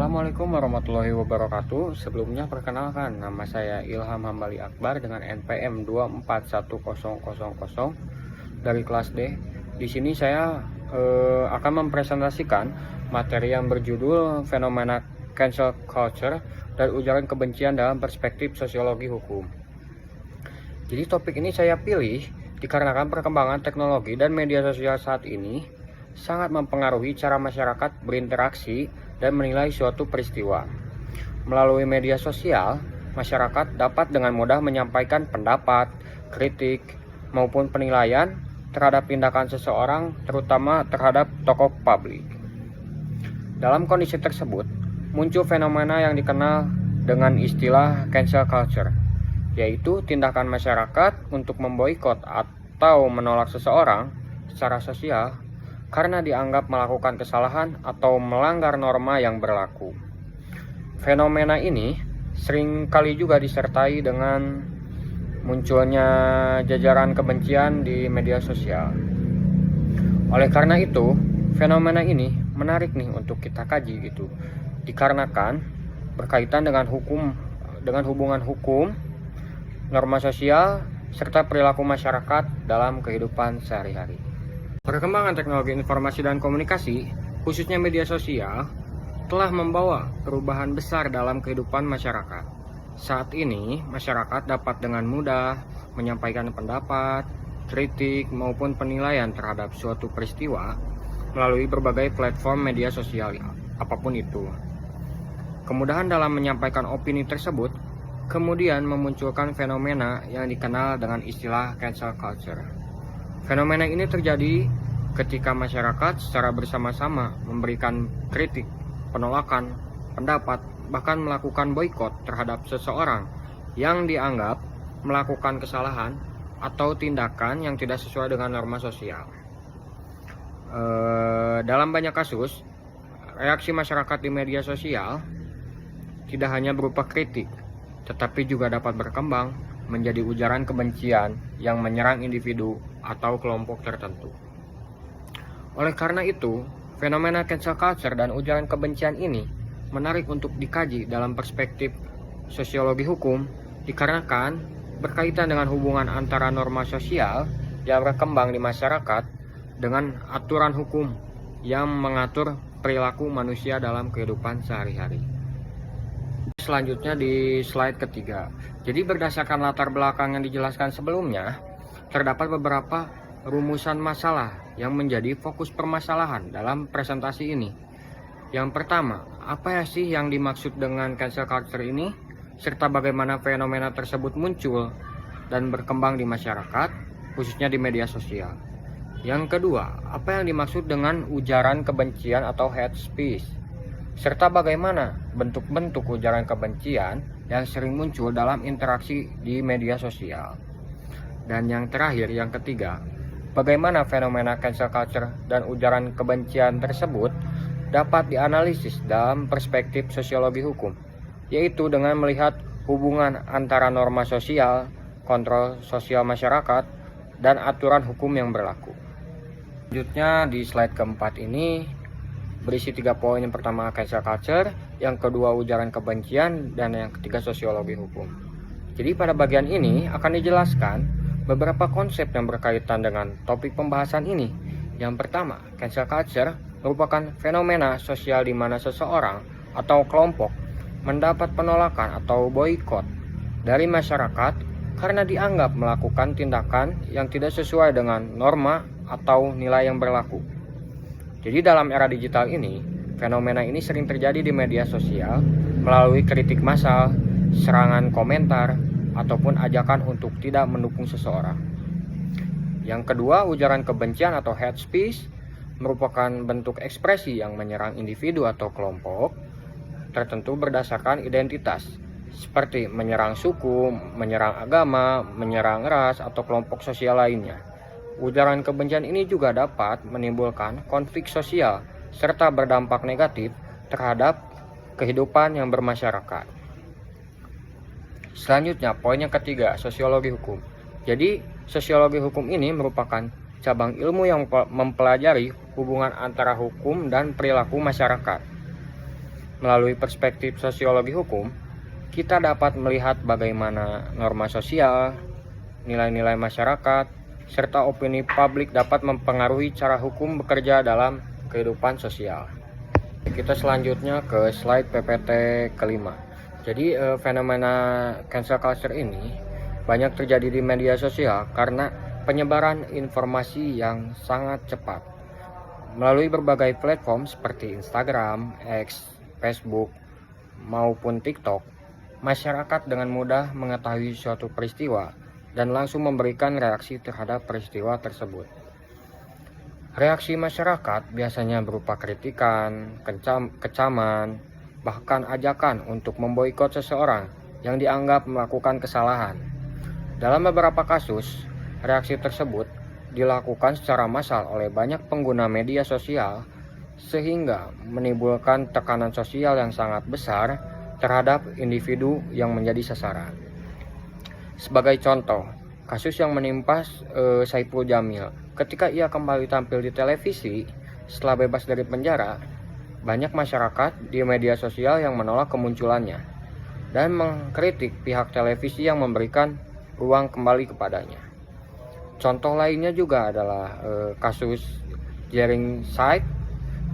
Assalamualaikum warahmatullahi wabarakatuh. Sebelumnya perkenalkan, nama saya Ilham Hambali Akbar dengan NPM 241000 dari kelas D. Di sini saya akan mempresentasikan materi yang berjudul fenomena cancel culture dan ujaran kebencian dalam perspektif sosiologi hukum. Jadi topik ini saya pilih dikarenakan perkembangan teknologi dan media sosial saat ini sangat mempengaruhi cara masyarakat berinteraksi dan menilai suatu peristiwa. Melalui media sosial, masyarakat dapat dengan mudah menyampaikan pendapat, kritik, maupun penilaian terhadap tindakan seseorang, terutama terhadap tokoh publik. Dalam kondisi tersebut, muncul fenomena yang dikenal dengan istilah cancel culture, yaitu tindakan masyarakat untuk memboikot atau menolak seseorang secara sosial karena dianggap melakukan kesalahan atau melanggar norma yang berlaku. Fenomena ini sering kali juga disertai dengan munculnya jajaran kebencian di media sosial. Oleh karena itu, fenomena ini menarik nih untuk kita kaji gitu. Dikarenakan berkaitan dengan hubungan hukum, norma sosial, serta perilaku masyarakat dalam kehidupan sehari-hari. Perkembangan teknologi informasi dan komunikasi, khususnya media sosial, telah membawa perubahan besar dalam kehidupan masyarakat. Saat ini, masyarakat dapat dengan mudah menyampaikan pendapat, kritik, maupun penilaian terhadap suatu peristiwa melalui berbagai platform media sosial, apapun itu. Kemudahan dalam menyampaikan opini tersebut kemudian memunculkan fenomena yang dikenal dengan istilah cancel culture. Fenomena ini terjadi ketika masyarakat secara bersama-sama memberikan kritik, penolakan, pendapat, bahkan melakukan boikot terhadap seseorang yang dianggap melakukan kesalahan atau tindakan yang tidak sesuai dengan norma sosial. Dalam banyak kasus, reaksi masyarakat di media sosial tidak hanya berupa kritik, tetapi juga dapat berkembang menjadi ujaran kebencian yang menyerang individu atau kelompok tertentu. Oleh karena itu, fenomena cancel culture dan ujaran kebencian ini menarik untuk dikaji dalam perspektif sosiologi hukum dikarenakan berkaitan dengan hubungan antara norma sosial yang berkembang di masyarakat dengan aturan hukum yang mengatur perilaku manusia dalam kehidupan sehari-hari. Selanjutnya di slide ketiga. Jadi berdasarkan latar belakang yang dijelaskan sebelumnya, terdapat beberapa rumusan masalah yang menjadi fokus permasalahan dalam presentasi ini. Yang pertama, apa ya sih yang dimaksud dengan cancel culture ini, serta bagaimana fenomena tersebut muncul dan berkembang di masyarakat, khususnya di media sosial. Yang kedua, apa yang dimaksud dengan ujaran kebencian atau hate speech, serta bagaimana bentuk-bentuk ujaran kebencian yang sering muncul dalam interaksi di media sosial. Dan yang terakhir, yang ketiga, bagaimana fenomena cancel culture dan ujaran kebencian tersebut dapat dianalisis dalam perspektif sosiologi hukum, yaitu dengan melihat hubungan antara norma sosial, kontrol sosial masyarakat, dan aturan hukum yang berlaku. Selanjutnya di slide keempat ini berisi 3 poin. Yang pertama cancel culture, yang kedua ujaran kebencian, dan yang ketiga sosiologi hukum. Jadi pada bagian ini akan dijelaskan beberapa konsep yang berkaitan dengan topik pembahasan ini. Yang pertama, cancel culture merupakan fenomena sosial di mana seseorang atau kelompok mendapat penolakan atau boikot dari masyarakat karena dianggap melakukan tindakan yang tidak sesuai dengan norma atau nilai yang berlaku. Jadi dalam era digital ini, fenomena ini sering terjadi di media sosial melalui kritik massal, serangan komentar, ataupun ajakan untuk tidak mendukung seseorang. Yang kedua, ujaran kebencian atau hate speech merupakan bentuk ekspresi yang menyerang individu atau kelompok tertentu berdasarkan identitas, seperti menyerang suku, menyerang agama, menyerang ras, atau kelompok sosial lainnya. Ujaran kebencian ini juga dapat menimbulkan konflik sosial serta berdampak negatif terhadap kehidupan yang bermasyarakat. Selanjutnya, poin yang ketiga, sosiologi hukum. Jadi, sosiologi hukum ini merupakan cabang ilmu yang mempelajari hubungan antara hukum dan perilaku masyarakat. Melalui perspektif sosiologi hukum, kita dapat melihat bagaimana norma sosial, nilai-nilai masyarakat, serta opini publik dapat mempengaruhi cara hukum bekerja dalam kehidupan sosial. Kita selanjutnya ke slide PPT kelima. Jadi fenomena cancel culture ini banyak terjadi di media sosial karena penyebaran informasi yang sangat cepat. Melalui berbagai platform seperti Instagram, X, Facebook, maupun TikTok, masyarakat dengan mudah mengetahui suatu peristiwa dan langsung memberikan reaksi terhadap peristiwa tersebut. Reaksi masyarakat biasanya berupa kritikan, kecaman, bahkan ajakan untuk memboikot seseorang yang dianggap melakukan kesalahan. Dalam beberapa kasus, reaksi tersebut dilakukan secara massal oleh banyak pengguna media sosial sehingga menimbulkan tekanan sosial yang sangat besar terhadap individu yang menjadi sasaran. Sebagai contoh, kasus yang menimpa Saipul Jamil ketika ia kembali tampil di televisi setelah bebas dari penjara, banyak masyarakat di media sosial yang menolak kemunculannya dan mengkritik pihak televisi yang memberikan ruang kembali kepadanya. Contoh lainnya juga adalah kasus Jering Said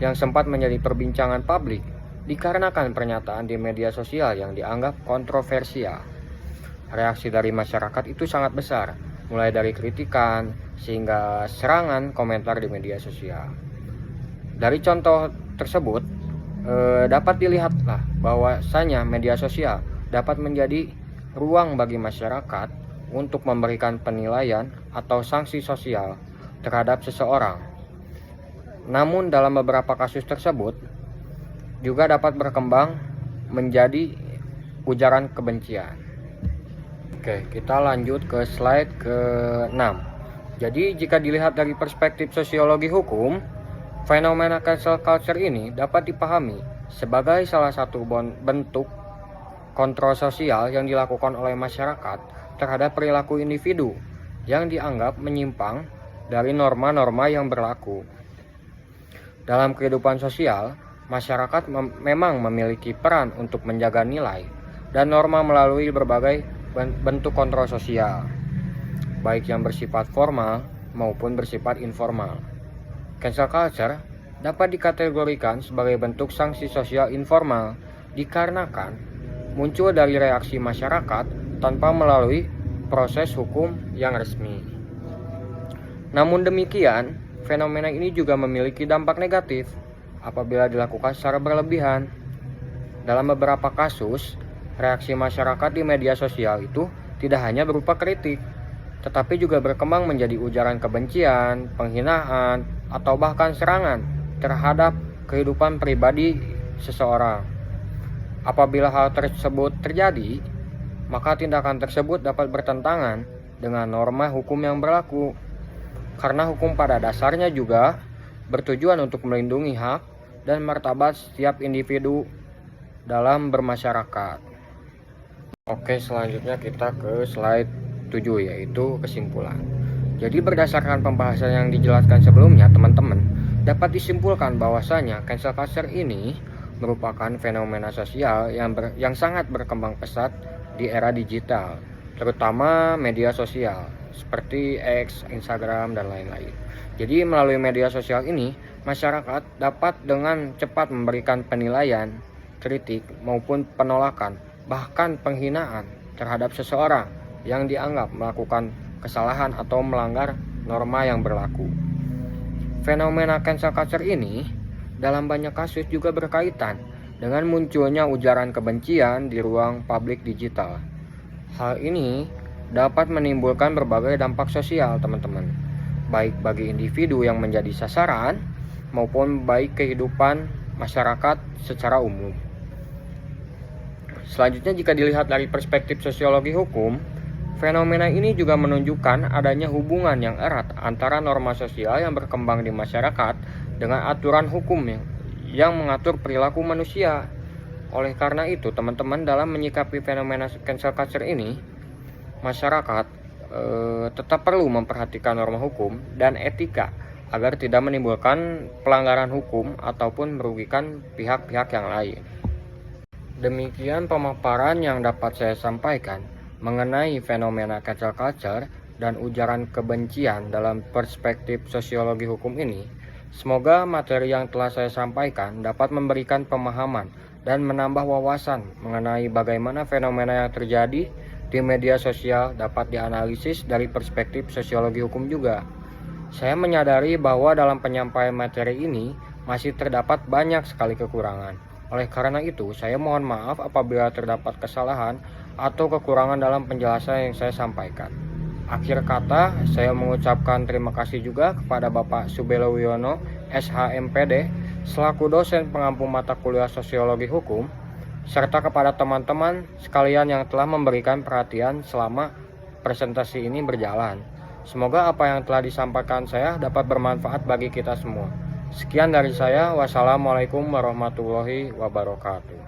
yang sempat menjadi perbincangan publik dikarenakan pernyataan di media sosial yang dianggap kontroversial. Reaksi dari masyarakat itu sangat besar, mulai dari kritikan sehingga serangan komentar di media sosial. Dari contoh tersebut dapat dilihatlah bahwasanya media sosial dapat menjadi ruang bagi masyarakat untuk memberikan penilaian atau sanksi sosial terhadap seseorang. Namun dalam beberapa kasus tersebut juga dapat berkembang menjadi ujaran kebencian. Oke, kita lanjut ke slide ke-6. Jadi jika dilihat dari perspektif sosiologi hukum, fenomena cancel culture ini dapat dipahami sebagai salah satu bentuk kontrol sosial yang dilakukan oleh masyarakat terhadap perilaku individu yang dianggap menyimpang dari norma-norma yang berlaku. Dalam kehidupan sosial, masyarakat memang memiliki peran untuk menjaga nilai dan norma melalui berbagai bentuk kontrol sosial, baik yang bersifat formal maupun bersifat informal. Cancel culture dapat dikategorikan sebagai bentuk sanksi sosial informal dikarenakan muncul dari reaksi masyarakat tanpa melalui proses hukum yang resmi. Namun demikian, fenomena ini juga memiliki dampak negatif apabila dilakukan secara berlebihan. Dalam beberapa kasus, reaksi masyarakat di media sosial itu tidak hanya berupa kritik, tetapi juga berkembang menjadi ujaran kebencian, penghinaan, atau bahkan serangan terhadap kehidupan pribadi seseorang. Apabila hal tersebut terjadi, maka tindakan tersebut dapat bertentangan dengan norma hukum yang berlaku. Karena hukum pada dasarnya juga bertujuan untuk melindungi hak dan martabat setiap individu dalam bermasyarakat. Oke, selanjutnya kita ke slide 7, yaitu kesimpulan. Jadi berdasarkan pembahasan yang dijelaskan sebelumnya, teman-teman, dapat disimpulkan bahwasanya cancel culture ini merupakan fenomena sosial yang sangat berkembang pesat di era digital, terutama media sosial seperti X, Instagram, dan lain-lain. Jadi melalui media sosial ini, masyarakat dapat dengan cepat memberikan penilaian, kritik, maupun penolakan, bahkan penghinaan terhadap seseorang yang dianggap melakukan kesalahan atau melanggar norma yang berlaku. Fenomena cancel culture ini dalam banyak kasus juga berkaitan dengan munculnya ujaran kebencian di ruang publik digital. Hal ini dapat menimbulkan berbagai dampak sosial, teman-teman, baik bagi individu yang menjadi sasaran maupun baik kehidupan masyarakat secara umum. Selanjutnya, jika dilihat dari perspektif sosiologi hukum, fenomena ini juga menunjukkan adanya hubungan yang erat antara norma sosial yang berkembang di masyarakat dengan aturan hukum yang mengatur perilaku manusia. Oleh karena itu, teman-teman, dalam menyikapi fenomena cancel culture ini, masyarakat tetap perlu memperhatikan norma hukum dan etika agar tidak menimbulkan pelanggaran hukum ataupun merugikan pihak-pihak yang lain. Demikian pemaparan yang dapat saya sampaikan mengenai fenomena cancel culture dan ujaran kebencian dalam perspektif sosiologi hukum ini. Semoga materi yang telah saya sampaikan dapat memberikan pemahaman dan menambah wawasan mengenai bagaimana fenomena yang terjadi di media sosial dapat dianalisis dari perspektif sosiologi hukum juga. Saya menyadari bahwa dalam penyampaian materi ini masih terdapat banyak sekali kekurangan. Oleh karena itu, saya mohon maaf apabila terdapat kesalahan atau kekurangan dalam penjelasan yang saya sampaikan. Akhir kata, saya mengucapkan terima kasih juga kepada Bapak Subelo Wiono, SHMPD, selaku dosen pengampu mata kuliah Sosiologi Hukum, serta kepada teman-teman sekalian yang telah memberikan perhatian selama presentasi ini berjalan. Semoga apa yang telah disampaikan saya dapat bermanfaat bagi kita semua. Sekian dari saya. Wassalamualaikum warahmatullahi wabarakatuh.